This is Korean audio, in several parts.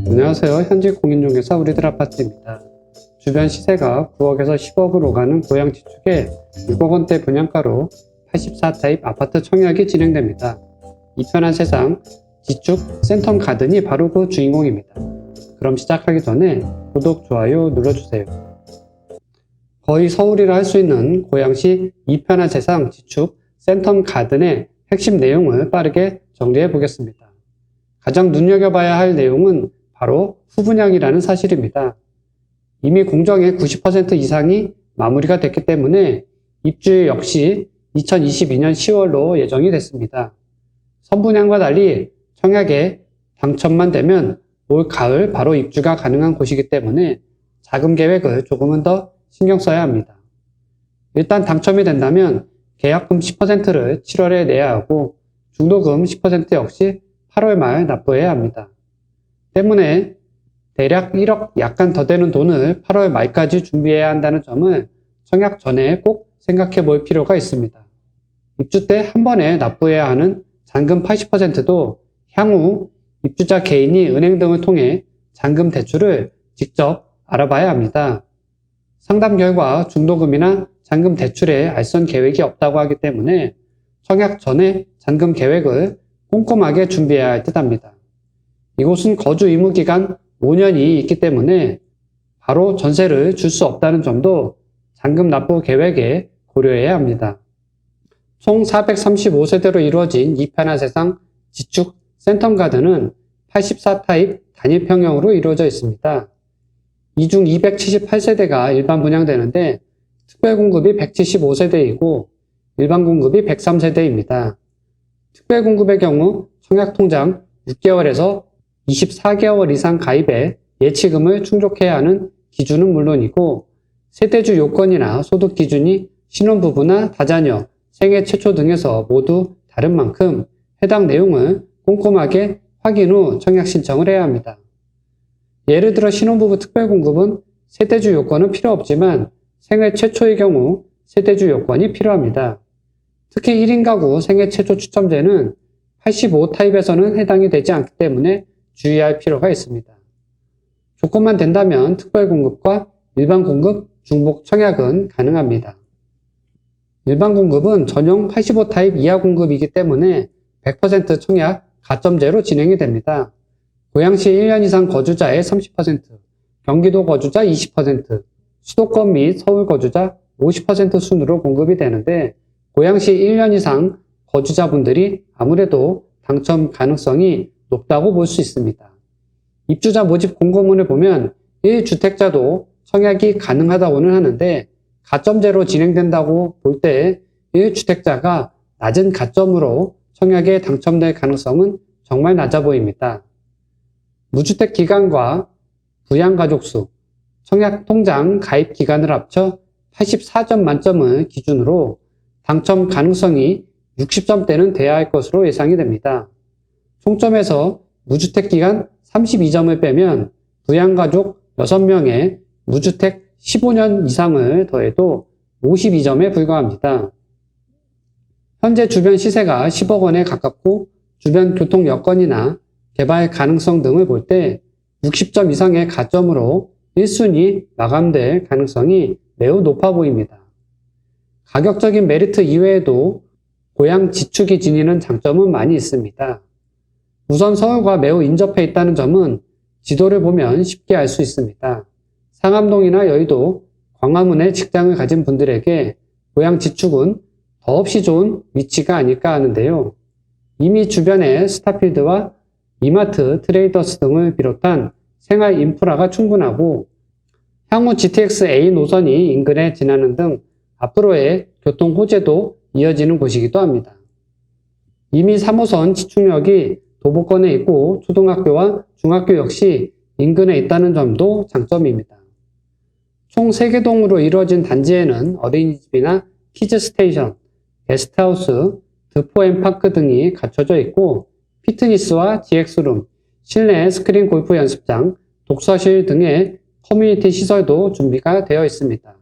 안녕하세요. 현지 공인중개사 우리들 아파트입니다. 주변 시세가 9억에서 10억으로 가는 고양 지축에 6억 원대 분양가로 84타입 아파트 청약이 진행됩니다. 이 편한 세상 지축 센텀 가든이 바로 그 주인공입니다. 그럼 시작하기 전에 구독, 좋아요 눌러주세요. 거의 서울이라 할 수 있는 고양시 이 편한 세상 지축 센텀 가든의 핵심 내용을 빠르게 정리해 보겠습니다. 가장 눈여겨봐야 할 내용은 바로 후분양이라는 사실입니다. 이미 공정의 90% 이상이 마무리가 됐기 때문에 입주일 역시 2022년 10월로 예정이 됐습니다. 선분양과 달리 청약에 당첨만 되면 올 가을 바로 입주가 가능한 곳이기 때문에 자금 계획을 조금은 더 신경 써야 합니다. 일단 당첨이 된다면 계약금 10%를 7월에 내야 하고 중도금 10% 역시 8월 말 납부해야 합니다. 때문에 대략 1억 약간 더 되는 돈을 8월 말까지 준비해야 한다는 점을 청약 전에 꼭 생각해 볼 필요가 있습니다. 입주 때 한 번에 납부해야 하는 잔금 80%도 향후 입주자 개인이 은행 등을 통해 잔금 대출을 직접 알아봐야 합니다. 상담 결과 중도금이나 잔금 대출에 알선 계획이 없다고 하기 때문에 청약 전에 잔금 계획을 꼼꼼하게 준비해야 할 듯합니다. 이곳은 거주 의무 기간 5년이 있기 때문에 바로 전세를 줄 수 없다는 점도 잔금 납부 계획에 고려해야 합니다. 총 435세대로 이루어진 이 편한 세상 지축 센텀 가든은 84타입 단일평형으로 이루어져 있습니다. 이 중 278세대가 일반 분양되는데 특별 공급이 175세대이고 일반 공급이 103세대입니다. 특별 공급의 경우 청약 통장 6개월에서 24개월 이상 가입에 예치금을 충족해야 하는 기준은 물론이고 세대주 요건이나 소득 기준이 신혼부부나 다자녀, 생애 최초 등에서 모두 다른 만큼 해당 내용을 꼼꼼하게 확인 후 청약 신청을 해야 합니다. 예를 들어 신혼부부 특별공급은 세대주 요건은 필요 없지만 생애 최초의 경우 세대주 요건이 필요합니다. 특히 1인 가구 생애 최초 추첨제는 85타입에서는 해당이 되지 않기 때문에 주의할 필요가 있습니다. 조건만 된다면 특별공급과 일반공급, 중복 청약은 가능합니다. 일반공급은 전용 85타입 이하 공급이기 때문에 100% 청약 가점제로 진행이 됩니다. 고양시 1년 이상 거주자의 30%, 경기도 거주자 20%, 수도권 및 서울 거주자 50% 순으로 공급이 되는데 고양시 1년 이상 거주자분들이 아무래도 당첨 가능성이 높다고 볼 수 있습니다. 입주자 모집 공고문을 보면 1주택자도 청약이 가능하다고는 하는데 가점제로 진행된다고 볼 때 1주택자가 낮은 가점으로 청약에 당첨될 가능성은 정말 낮아 보입니다. 무주택 기간과 부양가족수, 청약 통장 가입 기간을 합쳐 84점 만점을 기준으로 당첨 가능성이 60점대는 돼야 할 것으로 예상이 됩니다. 총점에서 무주택 기간 32점을 빼면 부양가족 6명에 무주택 15년 이상을 더해도 52점에 불과합니다. 현재 주변 시세가 10억 원에 가깝고 주변 교통 여건이나 개발 가능성 등을 볼 때 60점 이상의 가점으로 1순위 마감될 가능성이 매우 높아 보입니다. 가격적인 메리트 이외에도 고양 지축이 지니는 장점은 많이 있습니다. 우선 서울과 매우 인접해 있다는 점은 지도를 보면 쉽게 알 수 있습니다. 상암동이나 여의도, 광화문에 직장을 가진 분들에게 고양 지축은 더없이 좋은 위치가 아닐까 하는데요. 이미 주변에 스타필드와 이마트, 트레이더스 등을 비롯한 생활 인프라가 충분하고 향후 GTX-A 노선이 인근에 지나는 등 앞으로의 교통 호재도 이어지는 곳이기도 합니다. 이미 3호선 지축역이 도보권에 있고 초등학교와 중학교 역시 인근에 있다는 점도 장점입니다. 총 3개 동으로 이루어진 단지에는 어린이집이나 키즈스테이션, 게스트하우스, 드포앤파크 등이 갖춰져 있고 피트니스와 GX룸, 실내 스크린 골프 연습장, 독서실 등의 커뮤니티 시설도 준비가 되어 있습니다.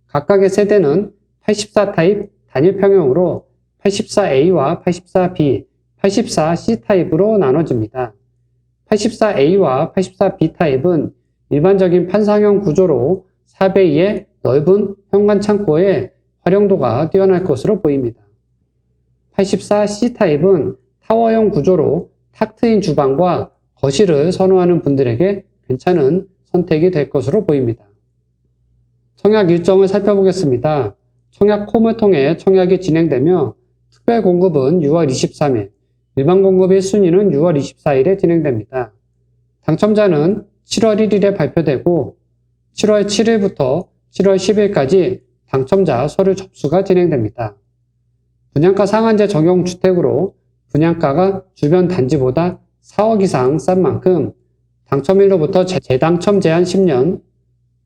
각각의 세대는 84타입 단일평형으로 84A와 84B, 84C 타입으로 나눠집니다. 84A와 84B 타입은 일반적인 판상형 구조로 4배2의 넓은 현관 창고에 활용도가 뛰어날 것으로 보입니다. 84C 타입은 타워형 구조로 탁 트인 주방과 거실을 선호하는 분들에게 괜찮은 선택이 될 것으로 보입니다. 청약 일정을 살펴보겠습니다. 청약홈을 통해 청약이 진행되며 특별 공급은 6월 23일, 일반 공급의 순위는 6월 24일에 진행됩니다. 당첨자는 7월 1일에 발표되고 7월 7일부터 7월 10일까지 당첨자 서류 접수가 진행됩니다. 분양가 상한제 적용 주택으로 분양가가 주변 단지보다 4억 이상 싼 만큼 당첨일로부터 재당첨 제한 10년,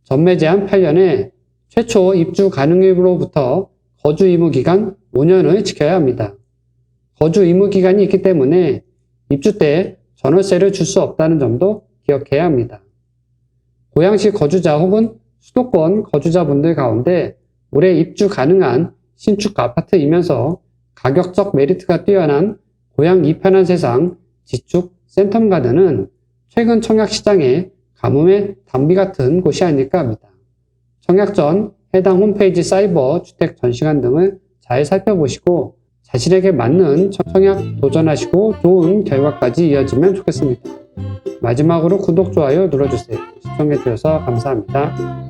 전매 제한 8년에 최초 입주 가능일로부터 거주 의무 기간 5년을 지켜야 합니다. 거주 의무 기간이 있기 때문에 입주 때 전월세를 줄 수 없다는 점도 기억해야 합니다. 고양시 거주자 혹은 수도권 거주자분들 가운데 올해 입주 가능한 신축 아파트이면서 가격적 메리트가 뛰어난 고양 이편한 세상 지축 센텀가든은 최근 청약 시장에 가뭄의 단비 같은 곳이 아닐까 합니다. 청약 전 해당 홈페이지 사이버 주택 전시관 등을 잘 살펴보시고 자신에게 맞는 청약 도전하시고 좋은 결과까지 이어지면 좋겠습니다. 마지막으로 구독, 좋아요 눌러주세요. 시청해주셔서 감사합니다.